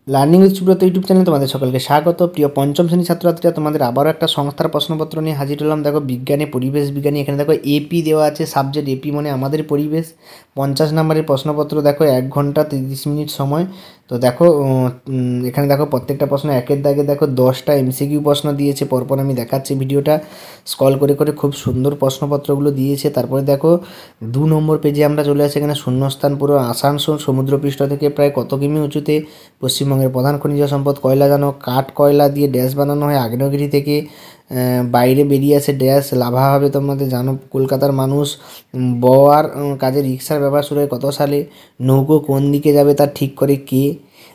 Learning with Subrata YouTube চ্যানেলে তোমাদের সকলকে স্বাগত। প্রিয় পঞ্চম শ্রেণীর ছাত্রছাত্রীরা, তোমাদের আবারও একটা সংস্থার প্রশ্নপত্র নিয়ে হাজির হলাম। দেখো বিজ্ঞানে পরিবেশ বিজ্ঞানী, এখানে দেখো এপি দেওয়া আছে, সাবজেক্ট এপি মানে আমাদের পরিবেশ। 50 নম্বরের প্রশ্নপত্র, দেখো 1 ঘন্টা 30 মিনিট সময়। তো দেখো এখানে দেখো প্রত্যেকটা প্রশ্ন একের দাগে দেখো 10টা এমসিকিউ প্রশ্ন দিয়েছে। পরপর আমি দেখাচ্ছি, ভিডিওটা স্ক্রল করে করে খুব সুন্দর প্রশ্নপত্রগুলো দিয়েছে। তারপরে দেখো 2 নম্বর পেজে আমরা চলে আসি। এখানে শূন্যস্থান পুরো আসানসোল সমুদ্রপৃষ্ঠ থেকে প্রায় কত কিমি উঁচুতে পশ্চিমবঙ্গের প্রধান খনিজ সম্পদ কয়লা জানো? কাঠ কয়লা দিয়ে ড্যাশ বানানো হয় আগ্নেয়গিরি থেকে, বাইরে বেরিয়ে আসে ড্যাশ লাভা হবে তোমাদের জানো। কলকাতার মানুষ বওয়ার কাজে রিক্সার ব্যবহার শুরু হয় কত সালে? নৌকো কোন দিকে যাবে তা ঠিক করে কে?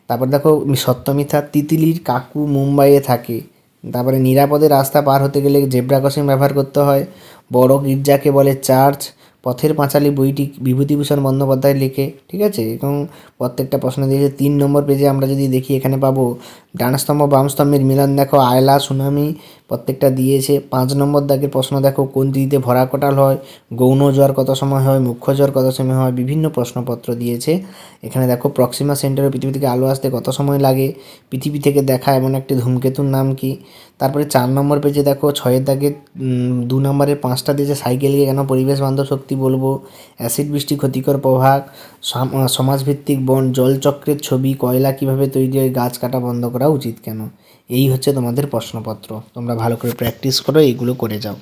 তারপর দেখো সত্য মিথ্যা, তিতিলির কাকু মুম্বাইয়ে থাকে। তারপরে নিরাপদে রাস্তা পার হতে গেলে জেব্রা ক্রসিং ব্যবহার করতে হয়। বড় গির্জাকে বলে চার্চ। পথের পাঁচালী বইটি বিভূতিভূষণ বন্দ্যোপাধ্যায় লেখে। ঠিক আছে, এবং প্রত্যেকটা প্রশ্ন দিয়েছে। 3 নম্বর পেজে আমরা যদি দেখি, এখানে পাবো ডান স্তম্ভ বাম স্তম্ভের মিলন দেখো, আয়লা সুনামি প্রত্যেকটা দিয়েছে। 5 নম্বর দাগের প্রশ্ন দেখো, কোন তিথিতে ভরা কোটাল হয়? গৌণ জ্বর কত সময় হয়? মুখ্য জ্বর কত সময় হয়? বিভিন্ন প্রশ্নপত্র দিয়েছে। এখানে দেখো প্রক্সিমা সেন্টারে পৃথিবী থেকে আলো আসতে কত সময় লাগে? পৃথিবী থেকে দেখা এমন একটি ধূমকেতুর নাম কি? তারপরে 4 নম্বর পেজে দেখো 6 দাগে 2 নম্বরের 5টা দিয়েছে, সাইকেলকে কেন পরিবেশ বান্ধব শক্তি বলবো? অ্যাসিড বৃষ্টি ক্ষতিকর প্রভাব, সমাজভিত্তিক বন, জলচক্রের ছবি, কয়লা কীভাবে তৈরি হয়, গাছ কাটা বন্ধ করা উচিত কেন? এই হচ্ছে তোমাদের প্রশ্নপত্র। তোমরা ভালো করে প্র্যাকটিস করো, এইগুলো করে যাও।